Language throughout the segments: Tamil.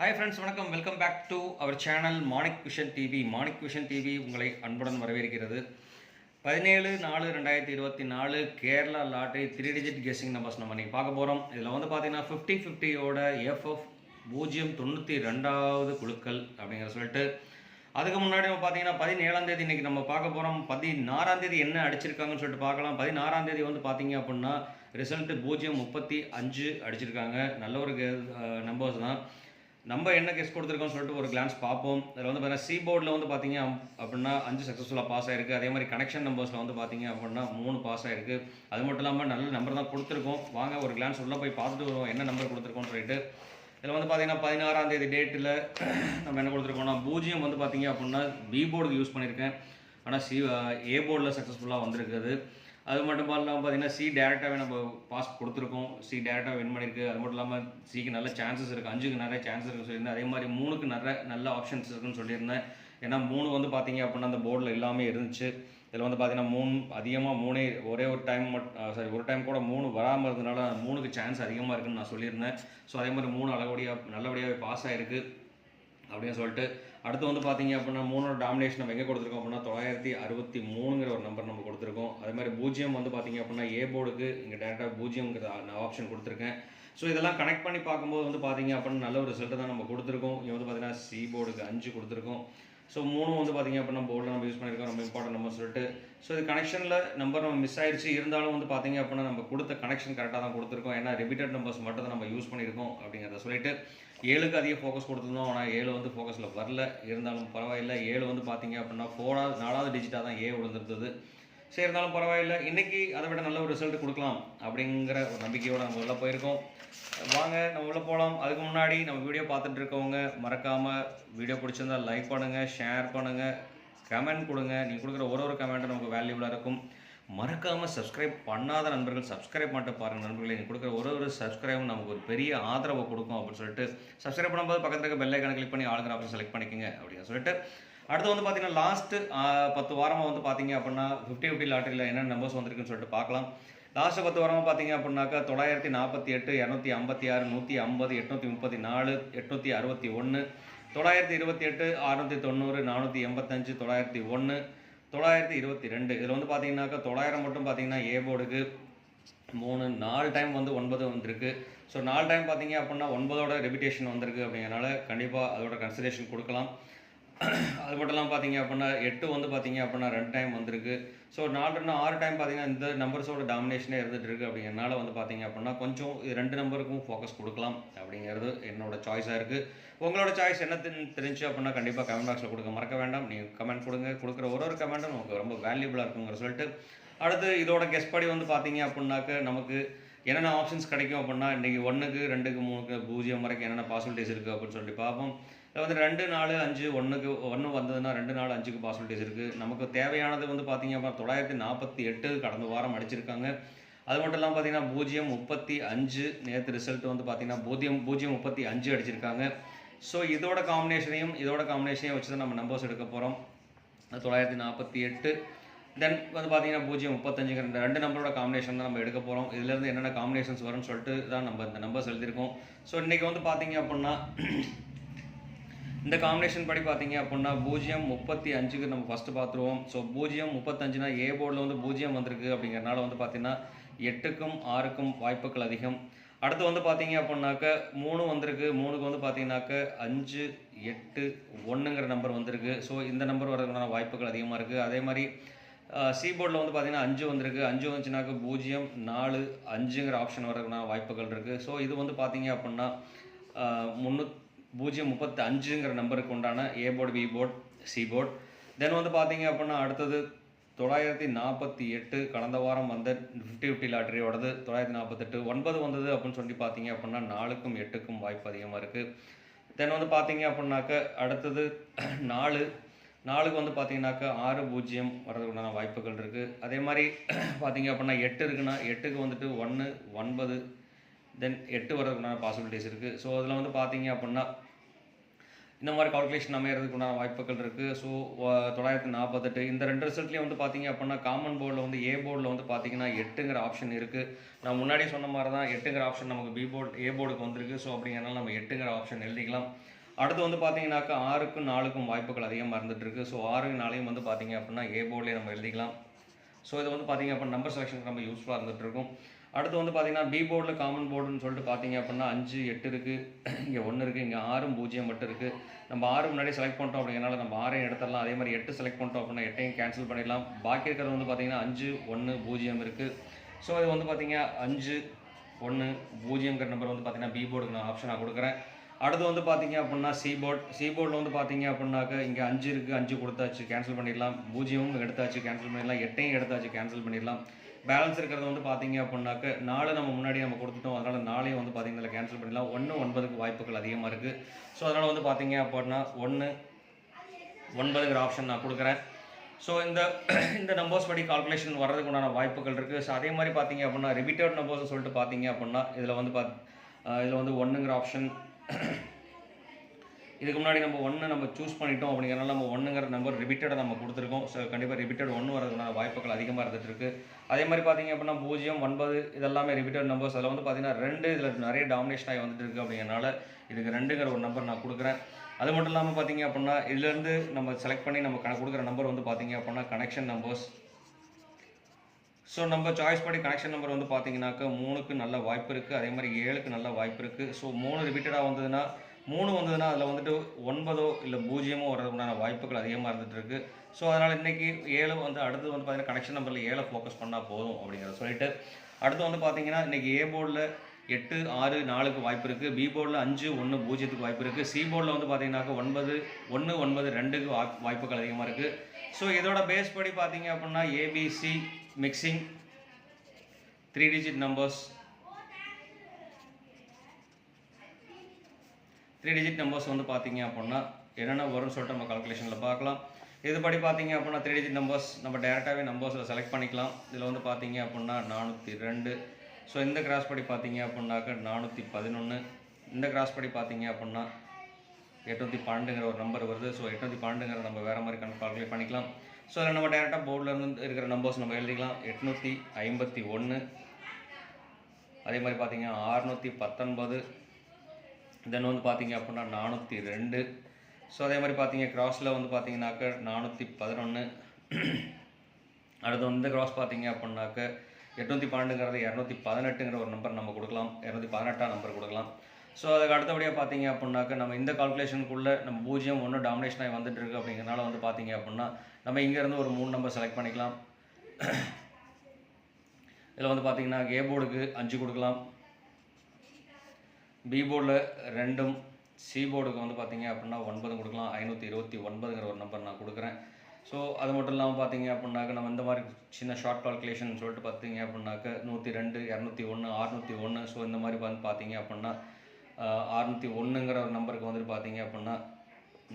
ஹாய் ஃப்ரெண்ட்ஸ், வணக்கம். Welcome back to our channel Manik vision TV. Manik vision TV உங்களை அன்புடன் வரவேற்கிறது. 17/4/2024 Kerala lottery 3 digit guessing numbers நம்ம இன்றைக்கி பார்க்க போகிறோம். இதில் வந்து பார்த்தீங்கன்னா 50-50யோட FF 092வது குழுக்கள் அப்படிங்கிற சொல்லிட்டு, அதுக்கு முன்னாடி நம்ம பார்த்தீங்கன்னா 17ஆம் தேதி இன்றைக்கி நம்ம பார்க்க போகிறோம். 16ஆம் தேதி என்ன அடிச்சிருக்காங்கன்னு சொல்லிட்டு பார்க்கலாம். 16ஆம் தேதி வந்து பார்த்தீங்க அப்படின்னா ரிசல்ட்டு 035 அடிச்சிருக்காங்க. நல்ல ஒரு நம்பர்ஸ் தான். நம்ம என்ன கெஸ் கொடுத்துருக்கோம்னு சொல்லிட்டு ஒரு கிளான்ஸ் பார்ப்போம். அதில் வந்து பார்த்தீங்கன்னா சி போர்டில் வந்து பார்த்தீங்க அப்படின்னா 5 சக்ஸஸ்ஃபுல்லாக பாஸ் ஆயிருக்கு. அதே மாதிரி கனெக்ஷன் நம்பர்ஸில் வந்து பார்த்தீங்க அப்படின்னா 3 பாஸ் ஆயிருக்கு. அது மட்டும் இல்லாமல் நல்ல நம்பர் தான் கொடுத்துருக்கோம். வாங்க ஒரு கிளான்ஸ் உள்ளே போய் பார்த்துட்டு வருவோம் என்ன நம்பர் கொடுத்துருக்கோம்னு சொல்லிட்டு. இதில் வந்து பார்த்தீங்கன்னா 16ஆம் தேதி டேட்டில் நம்ம என்ன கொடுத்துருக்கோம்னா 0 வந்து பார்த்தீங்க அப்படின்னா பி போர்டுக்கு யூஸ் பண்ணியிருக்கேன். ஆனால் ஏ போர்டில் சக்ஸஸ்ஃபுல்லாக வந்திருக்குது. அது மட்டும் இல்லாமல் பார்த்தீங்கன்னா சி டேரெக்டாகவே நம்ம பாஸ் கொடுத்துருக்கோம். சி டேரெக்டாக வின் பண்ணியிருக்கு. அது மட்டும் இல்லாமல் சிக்கு நல்ல சான்சஸ் இருக்குது. 5க்கு நிறைய சான்சஸ் இருக்குன்னு சொல்லியிருந்தேன். அதே மாதிரி 3க்கு நல்ல ஆப்ஷன்ஸ் இருக்குன்னு சொல்லியிருந்தேன். ஏன்னா 3 வந்து பார்த்தீங்க அப்படின்னா அந்த போர்டில் எல்லாமே இருந்துச்சு. இதில் வந்து பார்த்தீங்கன்னா 3 அதிகமாக 3 ஒரே ஒரு டைம் ஒரு டைம் கூட 3 வராமல் இருந்ததுனால 3க்கு சான்ஸ் அதிகமாக இருக்குன்னு நான் சொல்லியிருந்தேன். ஸோ அதே மாதிரி 3 நல்லபடியாகவே பாஸ் ஆகிருக்கு அப்படின்னு சொல்லிட்டு, அடுத்து வந்து பார்த்தீங்க அப்படின்னா 3ஓட டாமினேஷன் நம்ம எங்கே கொடுத்துருக்கோம் அப்படின்னா 963ங்கிற ஒரு நம்பர் நம்ம கொடுத்துருக்கோம். அதே மாதிரி 0 வந்து பார்த்தீங்க அப்படின்னா ஏ போர்டுக்கு இங்கே டேரெக்டாக 0ங்கிற ஆப்ஷன் கொடுத்துருக்கேன். ஸோ இதெல்லாம் கனெக்ட் பண்ணி பார்க்கும்போது வந்து பார்த்தீங்க அப்படின்னா நல்ல ஒரு ரிசல்ட்டு தான் நம்ம கொடுத்துருக்கோம். இங்கே வந்து பார்த்தீங்கன்னா சி போர்டுக்கு 5 கொடுத்துருக்கோம். ஸோ 3 வந்து பார்த்தீங்க அப்படின்னா போர்டில் நம்ம யூஸ் பண்ணியிருக்கோம். ரொம்ப இம்பார்ட்டன்ட் நம்பர் சொல்லிட்டு, ஸோ இது கனெக்ஷனில் நம்பர் நம்ம மிஸ் ஆயிடுச்சு. இருந்தாலும் வந்து பார்த்தீங்க அப்படின்னா நம்ம கொடுத்த கனெக்ஷன் கரெக்டாக தான் கொடுத்துருக்கோம். ஏன்னா ரிப்பீட்டட் நம்பர்ஸ் மட்டும் தான் நம்ம யூஸ் பண்ணியிருக்கோம் அப்படிங்கிறத சொல்லிட்டு 7க்கு அதிக ஃபோக்கஸ் கொடுத்துருந்தோம். ஆனால் 7 வந்து ஃபோக்கஸில் வரல. இருந்தாலும் பரவாயில்லை. 7 வந்து பார்த்தீங்க அப்படின்னா 4வது டிஜிட்டாக தான் ஏ விழுந்துருந்தது. சரி, இருந்தாலும் பரவாயில்லை. இன்றைக்கி அதை விட நல்ல ஒரு ரிசல்ட் கொடுக்கலாம் அப்படிங்கிற ஒரு நம்பிக்கையோடு நம்ம உள்ளே போயிருக்கோம். வாங்க நம்ம உள்ளே போகலாம். அதுக்கு முன்னாடி நம்ம வீடியோ பார்த்துட்டு இருக்கவங்க மறக்காமல் வீடியோ பிடிச்சிருந்தால் லைக் பண்ணுங்கள், ஷேர் பண்ணுங்கள், கமெண்ட் கொடுங்க. நீங்கள் கொடுக்குற ஒரு கமெண்ட்டும் நமக்கு வேல்யூபுளாக இருக்கும். மறக்காமல் சப்ஸ்கிரைப் பண்ணாத நண்பர்கள் சப்ஸ்கிரைப் பண்ணிட்டு பாருங்கள் நண்பர்களே. நீங்கள் கொடுக்குற ஒரு சப்ஸ்கிரைபும் நமக்கு ஒரு பெரிய ஆதரவை கொடுக்கும் அப்படின்னு சொல்லிட்டு, சப்ஸ்கிரைப் பண்ணும்போது பக்கத்தில் இருக்க பெல் ஐக்கானை கிளிக் பண்ணி ஆளுங்கிற ஆப்ஷன் செலக்ட் பண்ணிக்கோங்க அப்படின்னு சொல்லிட்டு, அடுத்து வந்து பார்த்தீங்கன்னா லாஸ்ட்டு 10 வாரமாக வந்து பார்த்தீங்க அப்படின்னா 50-50 லாட்டரியில் என்னென்ன நம்பர்ஸ் வந்திருக்குன்னு சொல்லிட்டு பார்க்கலாம். லாஸ்ட்டு 10 வாரமாக பார்த்தீங்க அப்படின்னாக்கா 948, 256, 150, 834, 861, 928, 690, 485, 901, 922. இதில் வந்து பார்த்தீங்கன்னாக்கா 900 மட்டும் பார்த்தீங்கன்னா ஏ போர்டுக்கு 4 டைம் வந்து 9 வந்திருக்கு. ஸோ 4 டைம் பார்த்தீங்க அப்படின்னா 9ஓட ரெபிடேஷன் வந்திருக்கு. அப்படிங்கிறனால கண்டிப்பாக அதோட கன்சிடரேஷன் கொடுக்கலாம். அது மட்டும் இல்லாமல் பார்த்தீங்க அப்படின்னா 8 வந்து பார்த்தீங்க அப்படின்னா 2 டைம் வந்திருக்கு. ஸோ 6 டைம் பார்த்தீங்கன்னா இந்த நம்பர்ஸோட டாமினேஷனே இருந்துகிட்டு இருக்குது. அப்படிங்கிறனால வந்து பார்த்தீங்க அப்படின்னா கொஞ்சம் 2 நம்பருக்கும் ஃபோக்கஸ் கொடுக்கலாம் அப்படிங்கிறது என்னோட சாய்ஸாக இருக்குது. உங்களோட சாய்ஸ் என்ன தெரிஞ்சு அப்படின்னா கண்டிப்பாக கமெண்ட் பாக்ஸில் கொடுக்க மறக்க வேண்டாம். நீங்கள் கமெண்ட் கொடுங்க. கொடுக்குற ஒரு கமெண்ட்டும் நமக்கு ரொம்ப வேல்யூபுளாக இருக்குங்கிற சொல்லிட்டு, அடுத்து இதோட கெஸ் படி வந்து பார்த்தீங்க அப்படின்னாக்க நமக்கு என்னென்ன ஆப்ஷன்ஸ் கிடைக்கும் அப்படின்னா இன்றைக்கி 1க்கு 2க்கு 3க்கு 0 வரைக்கும் என்னென்ன பாசிபிலிட்டிஸ் இருக்குது அப்படின்னு சொல்லிட்டு பார்ப்போம். இதில் வந்து 2, 4, 5 1 வந்ததுன்னா 2, 4, 5க்கு பாசிபிலிட்டிஸ் இருக்குது. நமக்கு தேவையானது வந்து பார்த்தீங்க அப்படின்னா 948 கடந்த வாரம் அடிச்சிருக்காங்க. அது மட்டும் இல்லாமல் பார்த்தீங்கன்னா 035 நேற்று ரிசல்ட் வந்து பார்த்தீங்கன்னா 035 அடிச்சிருக்காங்க. ஸோ இதோட காம்பினேஷனையும் வச்சு தான் நம்ம நம்பர்ஸ் எடுக்க போகிறோம். 948 தென் வந்து பார்த்தீங்கன்னா 035ங்கிற 2 நம்பரோட காம்பினேஷன் தான் நம்ம எடுக்க போகிறோம். இதுலேருந்து என்னென்ன காம்பினேஷன்ஸ் வரும்னு சொல்லிட்டு தான் நம்ம இந்த நம்பர்ஸ் எழுதியிருக்கோம். ஸோ இன்றைக்கி வந்து பார்த்தீங்க அப்படின்னா இந்த காம்பினேஷன் படி பார்த்தீங்க அப்படின்னா 035க்கு நம்ம ஃபஸ்ட்டு பார்த்துருவோம். ஸோ 035னா ஏ போர்டில் வந்து 0 வந்திருக்கு. அப்படிங்கிறனால வந்து பார்த்தீங்கன்னா 8க்கும் 6க்கும் வாய்ப்புகள் அதிகம். அடுத்து வந்து பார்த்தீங்க அப்படின்னாக்க 3 வந்திருக்கு. 3க்கு வந்து பார்த்தீங்கன்னாக்க 5, 8, 1ங்கிற நம்பர் வந்திருக்கு. ஸோ இந்த நம்பர் வரதுக்கான வாய்ப்புகள் அதிகமாக இருக்குது. அதே மாதிரி சி போர்டில் வந்து பார்த்தீங்கன்னா 5 வந்திருக்கு. 5 வந்துச்சுனாக்க 0, 4, 5ங்கிற ஆப்ஷன் வரதுக்கான வாய்ப்புகள் இருக்குது. ஸோ இது வந்து பார்த்தீங்க அப்படின்னா 035ங்கிற நம்பருக்கு உண்டான A board, B board, C board. Then வந்து பார்த்தீங்க அப்படின்னா அடுத்தது 948 கடந்த வாரம் வந்த 50-50 லாட்டரியோடது 948 9 வந்தது அப்படின்னு சொல்லி பார்த்தீங்க அப்படின்னா 4க்கும் 8க்கும் வாய்ப்பு அதிகமாக இருக்குது. தென் வந்து பார்த்தீங்க அப்படின்னாக்க அடுத்தது 4க்கு வந்து பார்த்தீங்கன்னாக்கா 6, 0 வர்றதுக்குண்டான வாய்ப்புகள் இருக்குது. அதே மாதிரி பார்த்தீங்க அப்படின்னா 8 இருக்குன்னா 8க்கு வந்துட்டு 1, 9 தென் 8 வர்றதுக்குண்டான பாசிபிலிட்டிஸ் இருக்குது. ஸோ அதில் வந்து பார்த்தீங்க அப்படின்னா இந்த மாதிரி கால்குலேஷன் அமையறதுக்கு உண்டான வாய்ப்புகள் இருக்குது. ஸோ 948 இந்த 2 ரிசல்ட்லேயும் வந்து பார்த்தீங்க அப்படின்னா காமன் போர்டில் வந்து ஏ போர்டில் வந்து பார்த்தீங்கன்னா 8ங்கிற ஆப்ஷன் இருக்குது. நான் முன்னாடியே சொன்ன மாதிரி தான் 8ங்கிற ஆப்ஷன் நமக்கு பி போர்டு ஏ போர்டுக்கு வந்திருக்கு. ஸோ அப்படிங்கிறனால நம்ம 8ங்கிற ஆப்ஷன் எழுதிக்கலாம். அடுத்து வந்து பார்த்தீங்கன்னாக்கா 6க்கும் 4க்கும் வாய்ப்புகள் அதிகமாக இருந்துகிட்ருக்கு. ஸோ 6 4 வந்து பார்த்தீங்க அப்படின்னா ஏ போர்ட்லேயே நம்ம எழுதிக்கலாம். ஸோ இது வந்து பார்த்தீங்க அப்படின்னா நம்பர் செலெக்ஷனுக்கு ரொம்ப யூஸ்ஃபுல்லாக இருந்துகிட்ருக்கும். அடுத்து வந்து பார்த்தீங்கன்னா பி போர்டில் காமன் போர்டுன்னு சொல்லிட்டு பார்த்தீங்க அப்படின்னா 5 8 இருக்குது, இங்கே 1 இருக்குது, இங்கே 6 0 மட்டும் இருக்குது. நம்ம 6 முன்னாடி செலக்ட் பண்ணிட்டோம் அப்படிங்கிறனால நம்ம 6 எடுத்துடலாம். அதே மாதிரி 8 செலக்ட் பண்ணிட்டோம் அப்படின்னா 8ஐயும் கேன்சல் பண்ணிடலாம். பாக்கி இருக்கிறது வந்து பார்த்தீங்கன்னா 5 1 0 இருக்குது. ஸோ இது வந்து பார்த்தீங்கன்னா 5 1 0ங்கிற நம்பர் வந்து பார்த்தீங்கன்னா பி போர்டுக்கு நான் ஆப்ஷனாக கொடுக்குறேன். அடுத்து வந்து பார்த்தீங்க அப்படின்னா சி போர்டில் வந்து பார்த்தீங்க அப்படின்னாக்க இங்கே 5 இருக்குது, 5 கொடுத்தாச்சு கேன்சல் பண்ணிடலாம். 0ம் எடுத்தாச்சு கேன்சல் பண்ணிடலாம். 8ஐயும் எடுத்தாச்சு கேன்சல் பண்ணிடலாம். பேலன்ஸ் இருக்கிறது வந்து பார்த்தீங்க அப்படின்னாக்க 4 நம்ம முன்னாடி நம்ம கொடுத்துட்டோம். அதனால் 4ஐயும் வந்து பார்த்தீங்கன்னா கேன்சல் பண்ணிடலாம். 1 9க்கு வாய்ப்புகள் அதிகமாக இருக்குது. ஸோ அதனால் வந்து பார்த்தீங்க அப்படின்னா 1 9ங்கிற ஆப்ஷன் நான் கொடுக்குறேன். ஸோ இந்த நம்பர்ஸ் படி கால்குலேஷன் வர்றதுக்கு உண்டான வாய்ப்புகள் இருக்குது. ஸோ அதே மாதிரி பார்த்தீங்க அப்படின்னா ரிப்பீட்டட் நம்பர்ஸ் சொல்லிட்டு பார்த்தீங்க அப்படின்னா இதில் வந்து 1ங்கிற ஆப்ஷன் இதுக்கு முன்னாடி நம்ம 1 நம்ம சூஸ் பண்ணிட்டோம் அப்படிங்கிறனால நம்ம 1ங்கிற நம்பர் ரிப்பீட்டடாக நம்ம கொடுத்துருக்கோம். ஸோ கண்டிப்பாக ரிப்பீட்டட் 1 வரதுக்கான வாய்ப்புகள் அதிகமாக இருந்துகிட்ருக்கு. அதே மாதிரி பார்த்தீங்க அப்படின்னா 0 9 இதெல்லாமே ரிப்பீட்டட் நம்பர்ஸ். அதில் வந்து பார்த்தீங்கன்னா 2 இதில் நிறைய டாமினேஷன் ஆகி வந்துட்டு இருக்குது. அப்படிங்கிறனால இதுக்கு 2ங்கிற ஒரு நம்பர் நான் கொடுக்குறேன். அது மட்டும் இல்லாமல் பார்த்தீங்க அப்படின்னா இதுலேருந்து நம்ம செலக்ட் பண்ணி நம்ம கொடுக்குற நம்பர் வந்து பார்த்தீங்க அப்படின்னா கனெக்ஷன் நம்பர்ஸ். ஸோ நம்ம சாய்ஸ் படி கனெக்ஷன் நம்பர் வந்து பார்த்தீங்கன்னாக்கா 3க்கு நல்ல வாய்ப்பு இருக்குது. அதே மாதிரி 7க்கு நல்ல வாய்ப்பு இருக்குது. ஸோ 3 ரிப்பீட்டடாக வந்ததுன்னா 3 வந்ததுன்னா அதில் வந்துட்டு 9 இல்லை 0 வர்றதுக்குண்டான வாய்ப்புகள் அதிகமாக இருந்துகிட்ருக்கு. ஸோ அதனால் இன்றைக்கி 7 வந்து அடுத்து வந்து பார்த்தீங்கன்னா கனெக்ஷன் நம்பரில் 7 ஃபோக்கஸ் பண்ணால் போதும் அப்படிங்கிறத சொல்லிட்டு அடுத்து வந்து பார்த்தீங்கன்னா இன்றைக்கி ஏ போர்டில் 8 6 4க்கு வாய்ப்பு இருக்குது. பி போர்டில் 5 1 0க்கு வாய்ப்பு இருக்குது. சி போர்டில் வந்து பார்த்தீங்கன்னாக்கா 9 1 9 2க்கு வாய்ப்புகள் அதிகமாக இருக்குது. ஸோ இதோட பேஸ் படி பார்த்தீங்க அப்படின்னா ABC mixing 3 digit numbers 3 digit numbers வந்து பார்த்தீங்க அப்படின்னா என்னென்ன வரும்னு சொல்லிட்டு நம்ம கால்குலேஷனில் பார்க்கலாம். இதுபடி பார்த்தீங்க அப்படின்னா 3 digit numbers நம்ம டேரெக்டாகவே நம்பர்ஸில் செலக்ட் பண்ணிக்கலாம். இதில் வந்து பார்த்தீங்க அப்படின்னா 402. ஸோ இந்த கிராஸ் படி பார்த்தீங்க அப்படின்னாக்க 411. இந்த கிராஸ் படி பார்த்தீங்க அப்படின்னா 812ங்கிற ஒரு நம்பர் வருது. ஸோ 812ங்கிற நம்ம வேறு மாதிரி கால்குலேட் பண்ணிக்கலாம். ஸோ அதில் நம்ம டேரெக்டாக போர்டில் இருந்து இருக்கிற நம்பர்ஸ் நம்ம எழுதிக்கலாம். 851. அதே மாதிரி பார்த்தீங்கன்னா 619. தென் வந்து பார்த்தீங்க அப்படின்னா 402. ஸோ அதே மாதிரி பார்த்தீங்க கிராஸில் வந்து பார்த்தீங்கன்னாக்க 411. அடுத்து வந்து இந்த கிராஸ் பார்த்தீங்க அப்படின்னாக்க 812ங்கிறது 218ங்கிற ஒரு நம்பர் நம்ம கொடுக்கலாம். 218ஆம் நம்பர் கொடுக்கலாம். ஸோ அதுக்கு அடுத்தபடியாக பார்த்தீங்க அப்படின்னாக்க நம்ம இந்த கால்குலேஷனுக்குள்ளே நம்ம 0 1 டாமினேஷன் ஆகி வந்துட்டு இருக்கு. அப்படிங்கிறனால வந்து பார்த்தீங்க அப்படின்னா நம்ம இங்கேருந்து ஒரு 3 நம்பர் செலக்ட் பண்ணிக்கலாம். இதில் வந்து பார்த்தீங்கன்னா ஏ போர்டுக்கு 5 கொடுக்கலாம். பி போர்டில் 2ம், சி போர்டுக்கு வந்து பார்த்தீங்க அப்படின்னா 9 கொடுக்கலாம். 529ங்கிற ஒரு நம்பர் நான் கொடுக்குறேன். ஸோ அது மட்டும் இல்லாமல் பார்த்தீங்க அப்படின்னாக்க நம்ம இந்த மாதிரி சின்ன ஷார்ட் கால்குலேஷன் சொல்லிட்டு பார்த்தீங்க அப்படின்னாக்க 102 201 601. ஸோ இந்த மாதிரி வந்து பார்த்தீங்க அப்படின்னா 601ங்கிற ஒரு நம்பருக்கு வந்துட்டு பார்த்தீங்க அப்படின்னா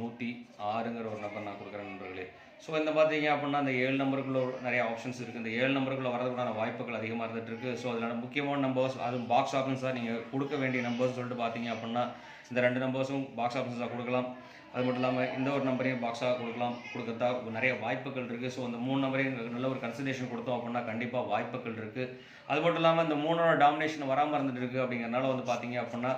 106ங்கிற ஒரு நம்பர் நான் கொடுக்குறேன் நண்பர்களே. ஸோ இந்த பார்த்தீங்க அப்படின்னா அந்த 7 நம்பருக்குள்ள நிறைய ஆப்ஷன்ஸ் இருக்குது. இந்த 7 நம்பருக்குள்ள வரதுக்கான வாய்ப்புகள் அதிகமாக இருந்துகிட்டு இருக்குது. ஸோ அதில் முக்கியமான நம்பர்ஸ் அதுவும் பாக்ஸ் ஆப்ஷன்ஸாக நீங்கள் கொடுக்க வேண்டிய நம்பர்ஸ் சொல்லிட்டு பார்த்தீங்க அப்படின்னா இந்த 2 நம்பர்ஸும் பாக்ஸ் ஆப்ஷன்ஸாக கொடுக்கலாம். அது மட்டும் இல்லாமல் இந்த ஒரு நம்பரையும் பாக்ஸாக கொடுக்கறதா நிறைய வாய்ப்புகள் இருக்குது. ஸோ இந்த 3 நம்பரையும் நல்ல ஒரு கன்சிடரேஷன் கொடுத்தோம் அப்படின்னா கண்டிப்பாக வாய்ப்புகள் இருக்குது. அது மட்டும் இல்லாமல் இந்த 3ஓட டாமினேஷன் வராமல் இருந்துட்டு இருக்குது. அப்படிங்கிறனால வந்து பார்த்தீங்க அப்படின்னா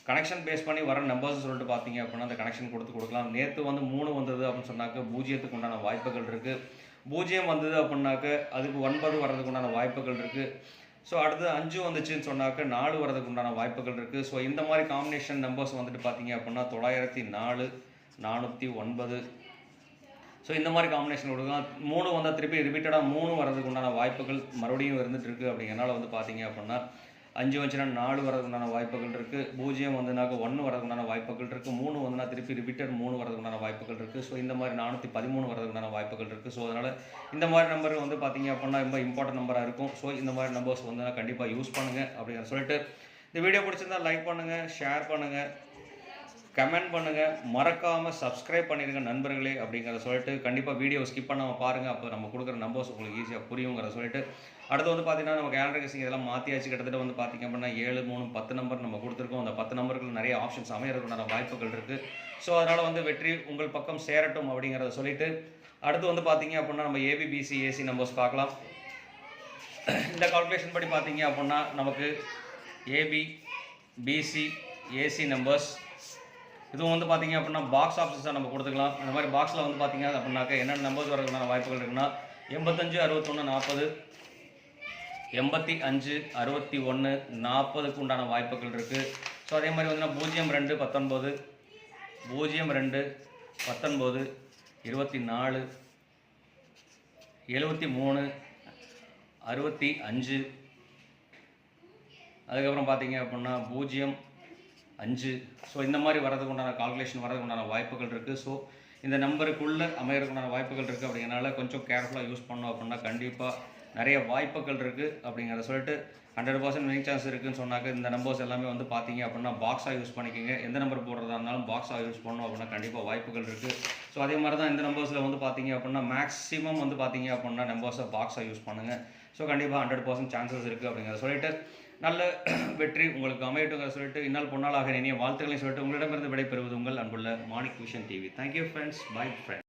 கனெக்ஷன் பேஸ் பண்ணி வர நம்பர்ஸ் சொல்லிட்டு பார்த்தீங்க அப்படின்னா அந்த கனெக்ஷன் கொடுக்கலாம். நேற்று வந்து 3 வந்தது அப்படின்னு சொன்னாக்க 0க்கு உண்டான வாய்ப்புகள் இருக்குது. 0 வந்தது அப்படின்னாக்க அதுக்கு 9 வர்றதுக்கு உண்டான வாய்ப்புகள் இருக்குது. ஸோ அடுத்து 5 வந்துச்சுன்னு சொன்னாக்க 4 வரதுக்கு உண்டான வாய்ப்புகள் இருக்குது. ஸோ இந்த மாதிரி காம்பினேஷன் நம்பர்ஸ் வந்துட்டு பார்த்தீங்க அப்படின்னா 904 409. ஸோ இந்த மாதிரி காம்பினேஷன் கொடுக்கலாம். 3 வந்தால் திருப்பி ரிப்பீட்டடாக 3 வரதுக்கு உண்டான வாய்ப்புகள் மறுபடியும் இருந்துட்டு இருக்குது. அப்படிங்கிறனால வந்து பார்த்தீங்க அப்படின்னா 5 வந்துச்சுன்னா 4 வரதுக்கு உண்டான வாய்ப்புகள் இருக்குது. 0 வந்துனாக்க 1 வரதுக்கு உண்டான வாய்ப்புகள் இருக்குது. 3 வந்துன்னா திருப்பி ரிப்பீட்டட் 3 வரதுக்கு உண்டான வாய்ப்புகள் இருக்குது. ஸோ இந்த மாதிரி 413 வரதுக்கு உண்டான வாய்ப்புகள் இருக்குது. ஸோ அதனால் இந்த மாதிரி நம்பர் வந்து பார்த்தீங்க அப்படின்னா ரொம்ப இம்பார்ட்டன்ட் நம்பராக இருக்கும். ஸோ இந்த மாதிரி நம்பர்ஸ் வந்து கண்டிப்பாக யூஸ் பண்ணுங்கள் அப்படிங்கிற சொல்லிட்டு இந்த வீடியோ பிடிச்சிருந்தா லைக் பண்ணுங்கள், ஷேர் பண்ணுங்கள், கமெண்ட் பண்ணுங்கள், மறக்காமல் சப்ஸ்கிரைப் பண்ணிடுங்க நண்பர்களே அப்படிங்கிறத சொல்லிட்டு கண்டிப்பாக வீடியோ ஸ்கிப் பண்ணாமல் பாருங்கள். அப்போ நம்ம கொடுக்குற நம்பர்ஸ் உங்களுக்கு ஈஸியாக புரியுங்கிறத சொல்லிட்டு அடுத்து வந்து பார்த்தீங்கன்னா நம்ம கேலண்டர் கெஸிங் இதெல்லாம் மாற்றியாச்சு. கிட்டத்தட்ட வந்து பார்த்திங்க அப்படின்னா 7 3 10 நம்பர் நம்ம கொடுத்துருக்கோம். அந்த 10 நம்பருக்கு நிறைய நிறைய ஆப்ஷன்ஸ் அமையறதுக்குண்டான வாய்ப்புகள் இருக்குது. ஸோ அதனால் வந்து வெற்றி உங்கள் பக்கம் சேரட்டும் அப்படிங்கிறத சொல்லிட்டு அடுத்து வந்து பார்த்தீங்க அப்படின்னா நம்ம ஏபிபிசி ஏசி நம்பர்ஸ் பார்க்கலாம். இந்த கால்குலேஷன் படி பார்த்தீங்க அப்படின்னா நமக்கு ஏபி பிசி ஏசி நம்பர்ஸ் இதுவும் வந்து பார்த்தீங்க அப்படின்னா பாக்ஸ் ஆப்ஷன்ஸாக நம்ம கொடுத்துக்கலாம். இந்த மாதிரி பாக்ஸில் வந்து பார்த்தீங்க அப்படின்னாக்க என்னென்ன நம்பர்ஸ் வரதுக்கான வாய்ப்புகள் இருக்குன்னா 85 61 40 85 61 40க்கு உண்டான வாய்ப்புகள் இருக்குது. ஸோ அதே மாதிரி வந்து 02 19 02 19 24 73 65 அதுக்கப்புறம் பார்த்தீங்க அப்படின்னா 05. ஸோ இந்த மாதிரி வரதுக்கு உண்டான கால்குலேஷன் வரதுக்கு உண்டான வாய்ப்புகள் இருக்குது. ஸோ இந்த நம்பருக்குள்ளே அமையறதுக்குண்டான வாய்ப்புகள் இருக்குது. அப்படிங்கிறனால கொஞ்சம் கேர்ஃபுல்லாக யூஸ் பண்ணோம் அப்படின்னா கண்டிப்பாக நிறைய வாய்ப்புகள் இருக்குது அப்படிங்கிறத சொல்லிட்டு 100% வினிங் சான்ஸ் இருக்குதுன்னு சொன்னாக்க இந்த நம்பர்ஸ் எல்லாமே வந்து பார்த்தீங்க அப்படின்னா பாக்ஸாக யூஸ் பண்ணிக்கோங்க. எந்த நம்பர் போடுறதா இருந்தாலும் பாக்ஸாக யூஸ் பண்ணோம் அப்படின்னா கண்டிப்பாக வாய்ப்புகள் இருக்குது. ஸோ அதே மாதிரி தான் இந்த நம்பர்ஸில் வந்து பார்த்தீங்க அப்படின்னா மேக்ஸிமம் வந்து பார்த்தீங்க அப்படின்னா நம்பர்ஸை பாக்ஸாக யூஸ் பண்ணுங்கள். ஸோ கண்டிப்பாக 100% சான்சஸ் இருக்குது அப்படிங்கிறத சொல்லிட்டு நல்ல வெற்றி உங்களுக்கு அமையட்டுங்கிற சொல்லிட்டு இந்நாள் பொன்னாளாக இனிய வாழ்த்துக்களையும் சொல்லிட்டு உங்களிடமிருந்து விடைபெறுவது உங்கள் அன்புள்ள Manik vision TV. Thank you friends. Bye friends.